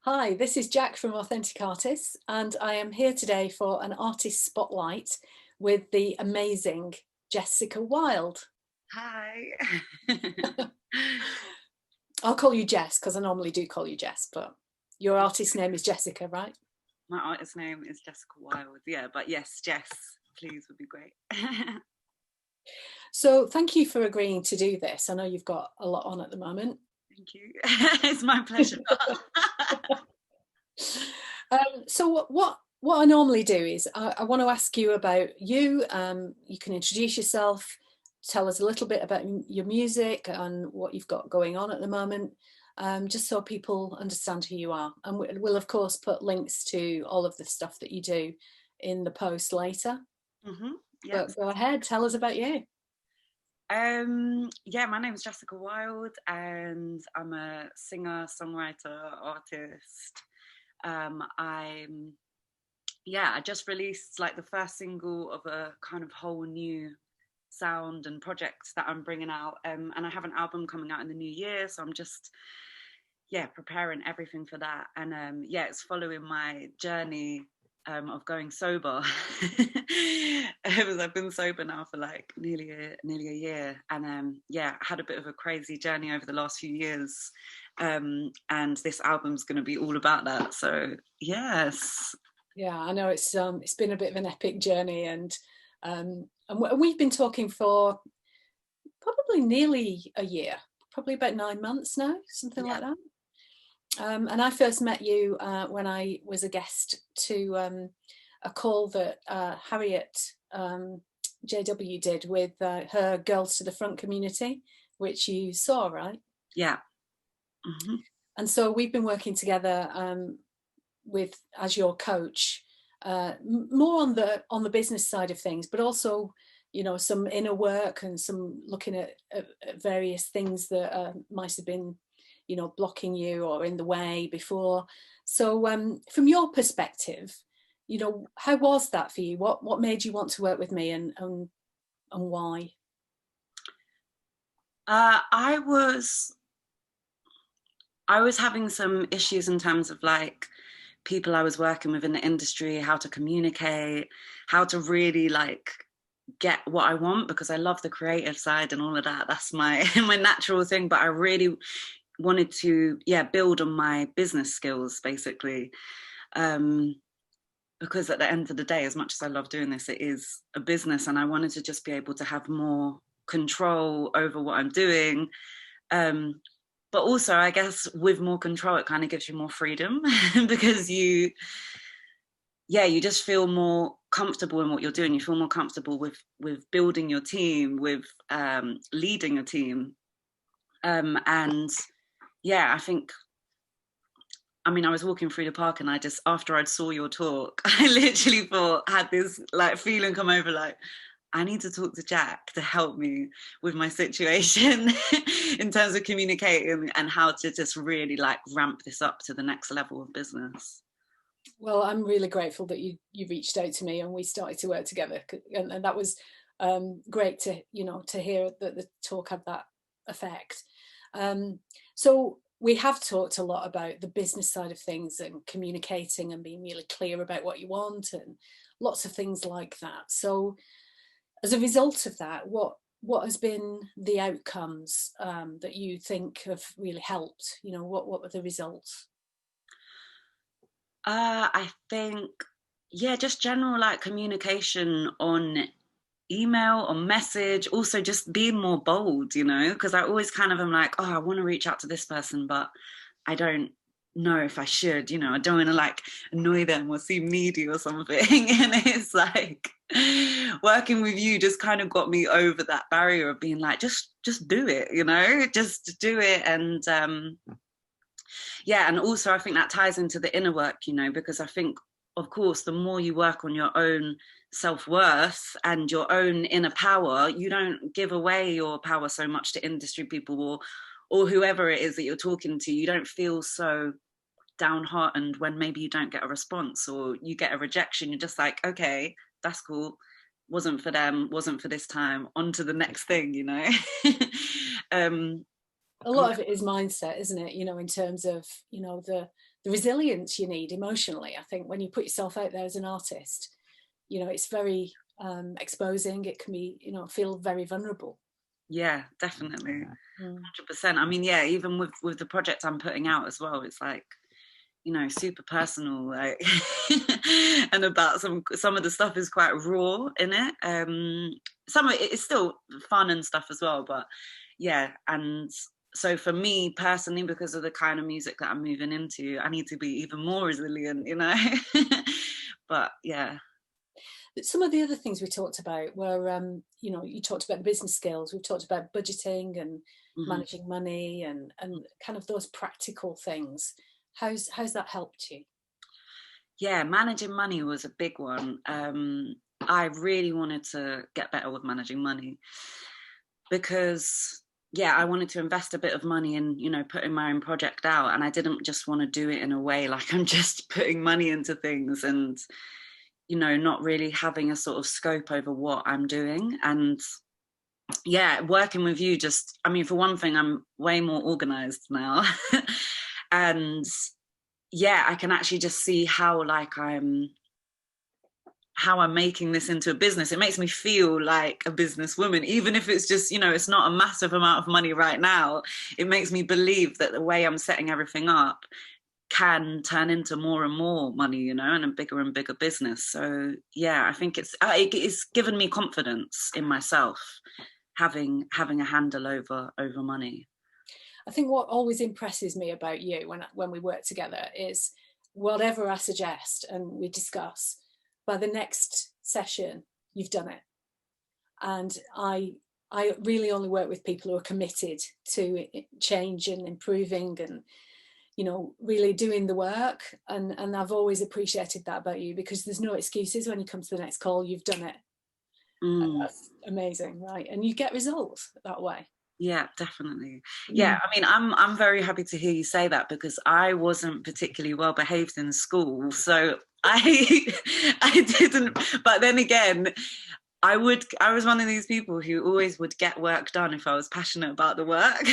Hi, this is Jack from Authentic Artists, and I am here today for an artist spotlight with the amazing Jessica Wilde. Hi. I'll call you Jess because I normally do call you Jess, but your artist name is Jessica, right? My artist name is Jessica Wilde. Yeah, but yes, Jess, please would be great. So thank you for agreeing to do this. I know you've got a lot on at the moment. Thank you. It's my pleasure. So what I normally do is I want to ask you about you. You can introduce yourself, tell us a little bit about your music and what you've got going on at the moment, just so people understand who you are. And we'll of course put links to all of the stuff that you do in the post later. Yeah. But go ahead, tell us about you. Yeah, my name is Jessica Wilde and I'm a singer, songwriter, artist. I'm I just released like the first single of a kind of whole new sound and project that I'm bringing out. And I have an album coming out in the new year, so I'm just preparing everything for that. And it's following my journey of going sober. Because I've been sober now for like nearly a year, and I had a bit of a crazy journey over the last few years. And this album's going to be all about that. So yes. Yeah, I know it's been a bit of an epic journey, and we've been talking for probably nearly a year, probably about 9 months now, something Yeah. like that. And I first met you when I was a guest to a call that Harriet JW did with her Girls to the Front community, which you saw, right? Yeah. Hmm. And so we've been working together with as your coach, more on the business side of things, but also some inner work and some looking at various things that might have been blocking you or in the way before. So from your perspective, how was that for you? What made you want to work with me, and why? I was having some issues in terms of like people I was working with in the industry, how to communicate, how to really like get what I want, because I love the creative side and all of that. That's my my natural thing. But I really wanted to build on my business skills basically. Um, because at the end of the day, as much as I love doing this, it is a business, and I wanted to just be able to have more control over what I'm doing. Um, but also, I guess with more control, it kind of gives you more freedom because you just feel more comfortable in what you're doing. You feel more comfortable with building your team, with leading a team, and I think, I mean, I was walking through the park and I just, after I'd saw your talk, I literally had this like feeling come over, like, I need to talk to Jack to help me with my situation in terms of communicating and how to just really like ramp this up to the next level of business. Well, I'm really grateful that you reached out to me and we started to work together, and that was great to hear that the talk had that effect. Um, so we have talked a lot about the business side of things and communicating and being really clear about what you want and lots of things like that. So as a result of that, what has been the outcomes that you think have really helped? What were the results? I think, just general like communication on email or message, also just being more bold, because I always kind of am like, oh, I want to reach out to this person, but I don't know if I should, I don't want to like annoy them or seem needy or something. And it's like working with you just kind of got me over that barrier of being like, just do it, just do it. And and also I think that ties into the inner work, because I think, of course, the more you work on your own self-worth and your own inner power, you don't give away your power so much to industry people or whoever it is that you're talking to. You don't feel so downhearted when maybe you don't get a response or you get a rejection. You're just like, okay, that's cool, wasn't for them, wasn't for this time, on to the next thing. A lot of it is mindset, isn't it? In terms of the the resilience you need emotionally. I think when you put yourself out there as an artist, it's very exposing. It can be, feel very vulnerable. Yeah, definitely. Mm. 100%. I mean, yeah, even with the project I'm putting out as well, it's like, super personal, like and about some of the stuff is quite raw in it. Some of it is still fun and stuff as well, but yeah. And so for me personally, because of the kind of music that I'm moving into, I need to be even more resilient, but yeah. But some of the other things we talked about were, you talked about the business skills. We've talked about budgeting and managing money and kind of those practical things. How's that helped you? Yeah, managing money was a big one. I really wanted to get better with managing money because, yeah, I wanted to invest a bit of money in, putting my own project out. And I didn't just want to do it in a way like I'm just putting money into things and, not really having a sort of scope over what I'm doing. And yeah, working with you for one thing, I'm way more organized now. And yeah, I can actually just see how I'm making this into a business. It makes me feel like a businesswoman, even if it's just, it's not a massive amount of money right now. It makes me believe that the way I'm setting everything up can turn into more and more money, and a bigger and bigger business. So yeah, I think it's given me confidence in myself, having a handle over money. I think what always impresses me about you when we work together is whatever I suggest and we discuss, by the next session, you've done it. And I really only work with people who are committed to change and improving and, really doing the work. And I've always appreciated that about you, because there's no excuses. When you come to the next call, you've done it. And that's amazing, right? And you get results that way. Yeah, definitely. Yeah, I mean, I'm very happy to hear you say that, because I wasn't particularly well behaved in school, so I didn't. But then again, I was one of these people who always would get work done if I was passionate about the work.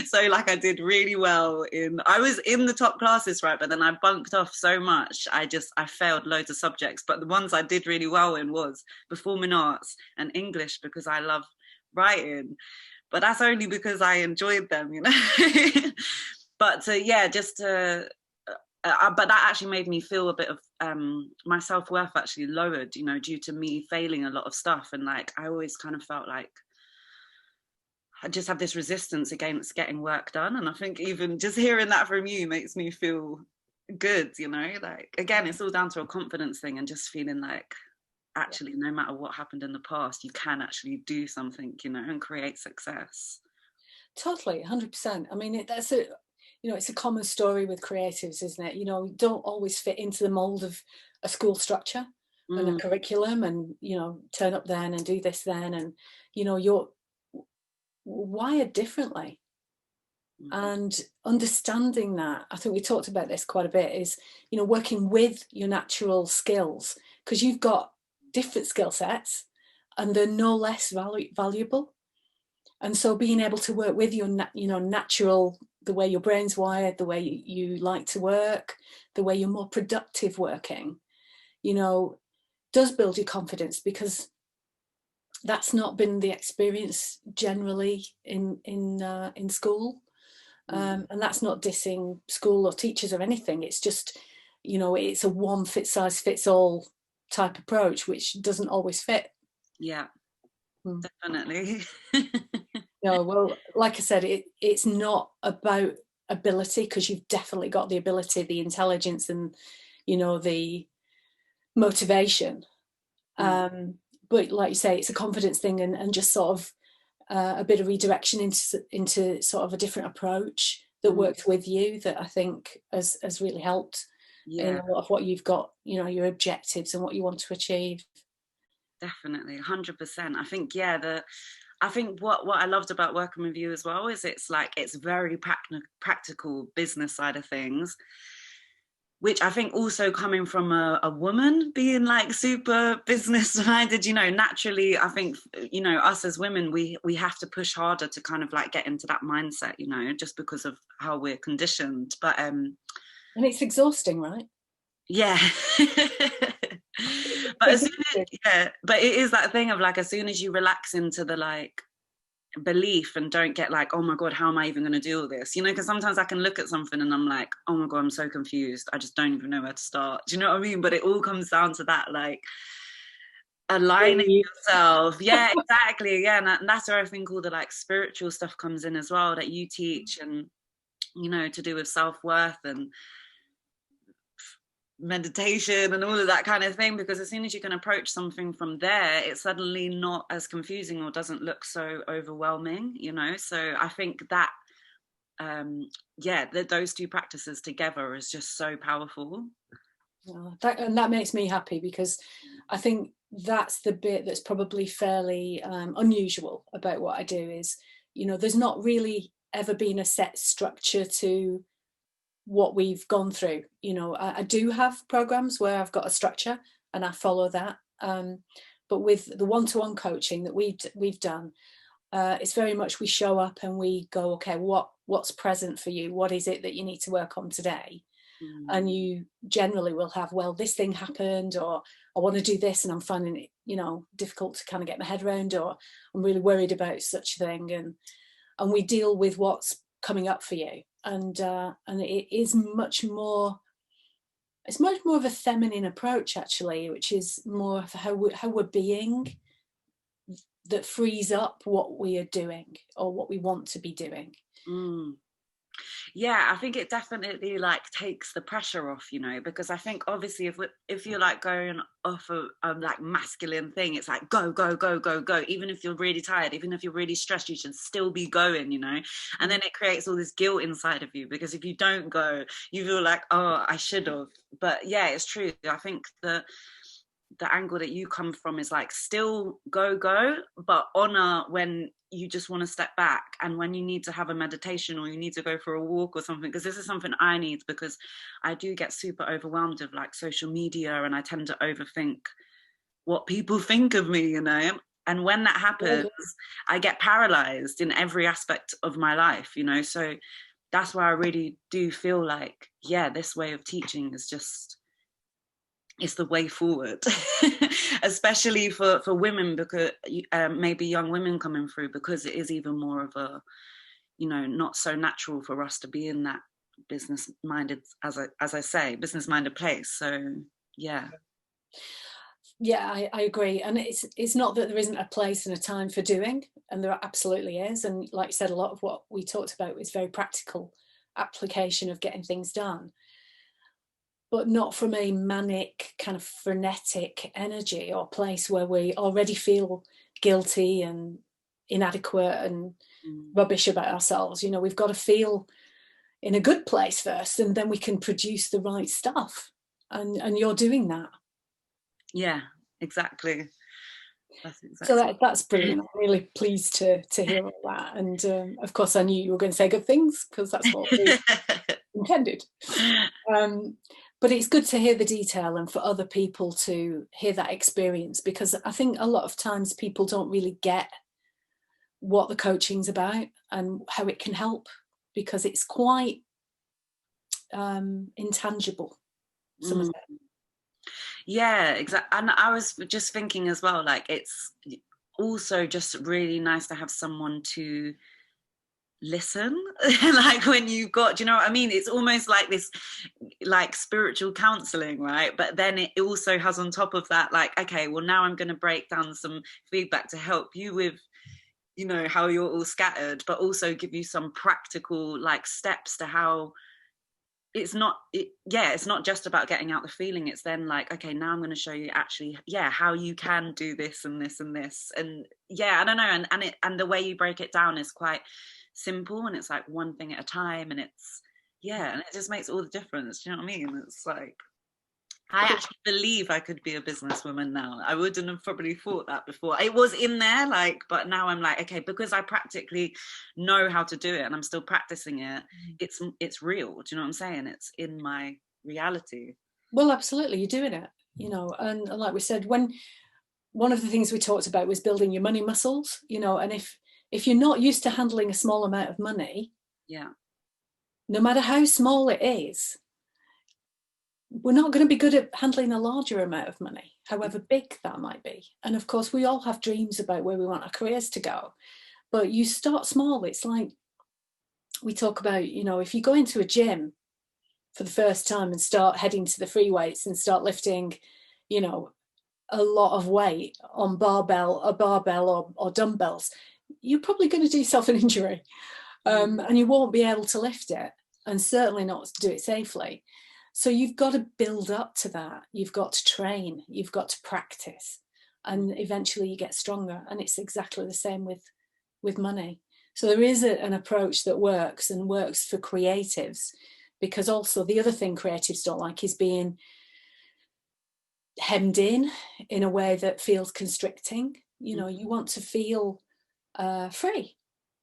So like I did really well I was in the top classes, right? But then I bunked off so much. I failed loads of subjects. But the ones I did really well in was performing arts and English, because I love writing. But that's only because I enjoyed them, But yeah, but that actually made me feel a bit of my self-worth actually lowered, due to me failing a lot of stuff. And like, I always kind of felt like I just have this resistance against getting work done. And I think even just hearing that from you makes me feel good, like, again, it's all down to a confidence thing and just feeling like, actually, no matter what happened in the past, you can actually do something, and create success. Totally, 100%. I mean, it's a common story with creatives, isn't it? Don't always fit into the mold of a school structure and a curriculum, and turn up then and do this then, and you're wired differently. And understanding that, I think we talked about this quite a bit, is working with your natural skills, because you've got different skill sets and they're no less valuable. And so being able to work with your natural, the way your brain's wired, the way you like to work, the way you're more productive working, does build your confidence, because that's not been the experience generally in school. And that's not dissing school or teachers or anything. It's just, it's a one size fits all type approach, which doesn't always fit. Yeah, definitely. No, well, like I said, it's not about ability, because you've definitely got the ability, the intelligence, and the motivation. But like you say, it's a confidence thing, and just sort of a bit of redirection into sort of a different approach that works with you, that I think has really helped in a lot of what you've got, your objectives and what you want to achieve. Definitely, 100%. I think, I think what I loved about working with you as well is it's very practical business side of things, which I think also coming from a woman being like super business minded, naturally, I think, us as women, we have to push harder to kind of like get into that mindset, just because of how we're conditioned. But And it's exhausting, right? Yeah. But as soon as, yeah, but it is that thing of like, as soon as you relax into the like belief and don't get like, oh my god, how am I even going to do all this, you know, because sometimes I can look at something and I'm like, oh my god, I'm so confused, I just don't even know where to start, do you know what I mean? But it all comes down to that, like, aligning yourself. Yeah, exactly. Yeah, and that's where I think all the like spiritual stuff comes in as well, that you teach, and you know, to do with self-worth and meditation and all of that kind of thing, because as soon as you can approach something from there, it's suddenly not as confusing or doesn't look so overwhelming, you know. So I think that those two practices together is just so powerful. And that makes me happy, because I think that's the bit that's probably fairly unusual about what I do is, you know, there's not really ever been a set structure to what we've gone through. You know, I do have programs where I've got a structure and I follow that. But with the one-to-one coaching that we've done, it's very much we show up and we go, okay, what's present for you? What is it that you need to work on today? And you generally will have, well, this thing happened, or I want to do this and I'm finding it, you know, difficult to kind of get my head around, or I'm really worried about such a thing. And we deal with what's coming up for you. And it is much more, it's much more of a feminine approach, actually, which is more of how we're being, that frees up what we are doing or what we want to be doing. Yeah, I think it definitely like takes the pressure off, you know, because I think obviously if you're like going off a like masculine thing, it's like go go go go go, even if you're really tired, even if you're really stressed, you should still be going, you know. And then it creates all this guilt inside of you, because if you don't go, you feel like, oh, I should have. But yeah, it's true. I think the angle that you come from is like, still go, but honor when you just want to step back, and when you need to have a meditation or you need to go for a walk or something, because this is something I need, because I do get super overwhelmed of like social media, and I tend to overthink what people think of me, you know. And when that happens, I get paralyzed in every aspect of my life, you know. So that's why I really do feel like, yeah, this way of teaching is just, it's the way forward. Especially for women, because maybe young women coming through, because it is even more of a, you know, not so natural for us to be in that business minded, as I say, business minded place. So yeah. Yeah, I agree. And it's not that there isn't a place and a time for doing, and there absolutely is. And like you said, a lot of what we talked about is very practical application of getting things done, but not from a manic kind of frenetic energy or place where we already feel guilty and inadequate and rubbish about ourselves. You know, we've got to feel in a good place first, and then we can produce the right stuff. And you're doing that. Yeah, exactly. So that's brilliant. I'm really pleased to hear all that. And of course, I knew you were going to say good things, because that's what we intended. But it's good to hear the detail and for other people to hear that experience, because I think a lot of times people don't really get what the coaching's about and how it can help, because it's quite intangible, some of it. Yeah, exactly. And I was just thinking as well, like, it's also just really nice to have someone to listen. Like, when you've got, do you know what I mean? It's almost like this like spiritual counseling, right? But then it also has on top of that, like, okay, well, now I'm going to break down some feedback to help you with, you know, how you're all scattered, but also give you some practical like steps to how it's not it's not just about getting out the feeling. It's then like, okay, now I'm going to show you actually, yeah, how you can do this and this and this. And yeah, I don't know, and the way you break it down is quite simple, and it's like one thing at a time, and it's, yeah, and it just makes all the difference. Do you know what I mean? It's like, I actually believe I could be a businesswoman now. I wouldn't have probably thought that before. It was in there, like, but now I'm like, okay, because I practically know how to do it and I'm still practicing it, it's real. Do you know what I'm saying? It's in my reality. Well, absolutely, you're doing it, you know. And like we said, when one of the things we talked about was building your money muscles, you know, and if you're not used to handling a small amount of money, yeah, no matter how small it is, we're not going to be good at handling a larger amount of money, however big that might be. And of course, we all have dreams about where we want our careers to go, but you start small. It's like we talk about, you know, if you go into a gym for the first time and start heading to the free weights and start lifting, you know, a lot of weight on a barbell or dumbbells, you're probably going to do yourself an injury, and you won't be able to lift it, and certainly not do it safely. So you've got to build up to that. You've got to train, you've got to practice, and eventually you get stronger. And it's exactly the same with money. So there is an approach that works, and works for creatives, because also the other thing creatives don't like is being hemmed in a way that feels constricting. You know, you want to feel free.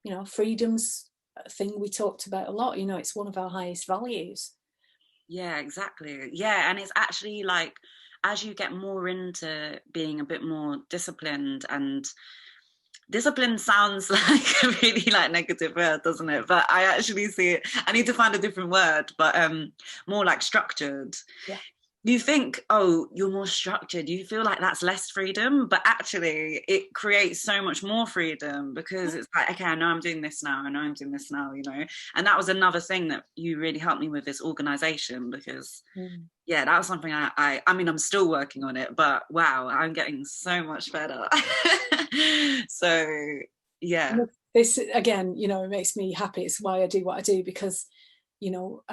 You know, freedom's a thing we talked about a lot. You know, it's one of our highest values. Yeah, exactly. Yeah, and it's actually like, as you get more into being a bit more disciplined, and discipline sounds like a really like negative word, doesn't it? But I actually see it, I need to find a different word, but more like structured. Yeah. You think, oh, you're more structured, you feel like that's less freedom, but actually it creates so much more freedom, because it's like, okay, I know I'm doing this now, I know I'm doing this now, you know. And that was another thing that you really helped me with, this organization, because yeah, that was something I mean, I'm still working on it, but wow, I'm getting so much better. So yeah, This again, you know, it makes me happy. It's why I do what I do, because, you know,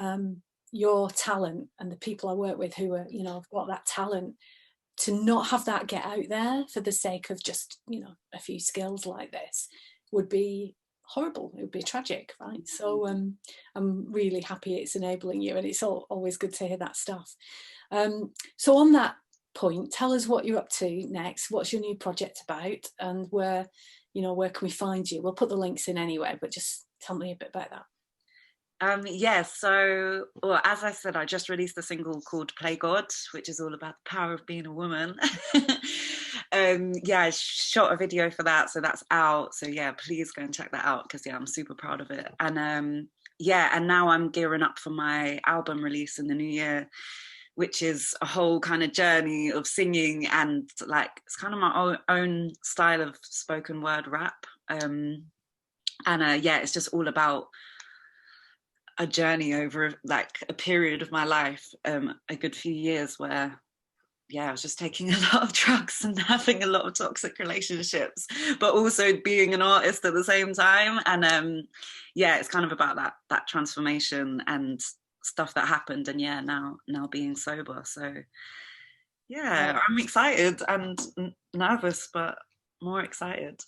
your talent and the people I work with who are, you know, have got that talent, to not have that get out there for the sake of just, you know, a few skills like this would be horrible. It would be tragic, right? So I'm really happy it's enabling you, and it's always good to hear that stuff. So on that point, tell us what you're up to next. What's your new project about, and where, you know, where can we find you? We'll put the links in anyway, but just tell me a bit about that. yeah, so, well, as I said, I just released a single called Play God, which is all about the power of being a woman. Yeah, I shot a video for that, so that's out. So yeah, please go and check that out, because yeah, I'm super proud of it. And yeah, and now I'm gearing up for my album release in the new year, which is a whole kind of journey of singing, and like, it's kind of my own style of spoken word rap. And yeah, it's just all about a journey over like a period of my life, a good few years, where yeah, I was just taking a lot of drugs and having a lot of toxic relationships, but also being an artist at the same time. And yeah, it's kind of about that transformation and stuff that happened, and yeah, now being sober. So yeah, I'm excited and nervous, but more excited.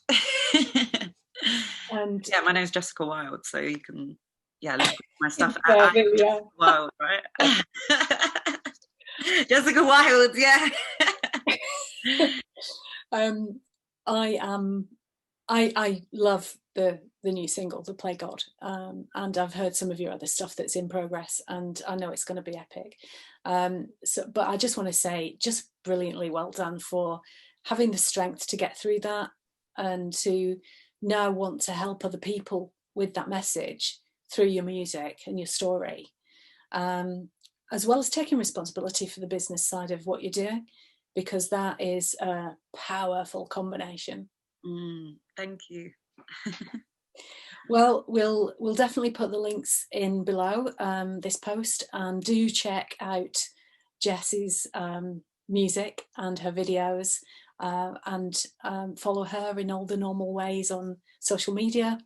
And yeah, my name's Jessica Wilde, so you can look at my stuff at yeah. Wilde, right? Jessica Wilde, yeah. I love the new single, the Play God, and I've heard some of your other stuff that's in progress, and I know it's going to be epic. But I just want to say, just brilliantly well done for having the strength to get through that, and to now want to help other people with that message through your music and your story, as well as taking responsibility for the business side of what you're doing, because that is a powerful combination. Thank you. Well, we'll definitely put the links in below this post, and do check out Jessie's music and her videos, and follow her in all the normal ways on social media,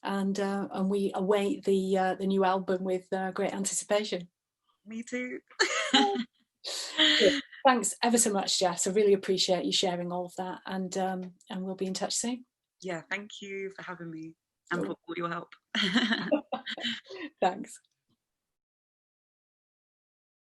and we await the new album with great anticipation. Me too. Thanks ever so much, Jess. I really appreciate you sharing all of that, and we'll be in touch soon. Yeah, thank you for having me and for all your help. Thanks.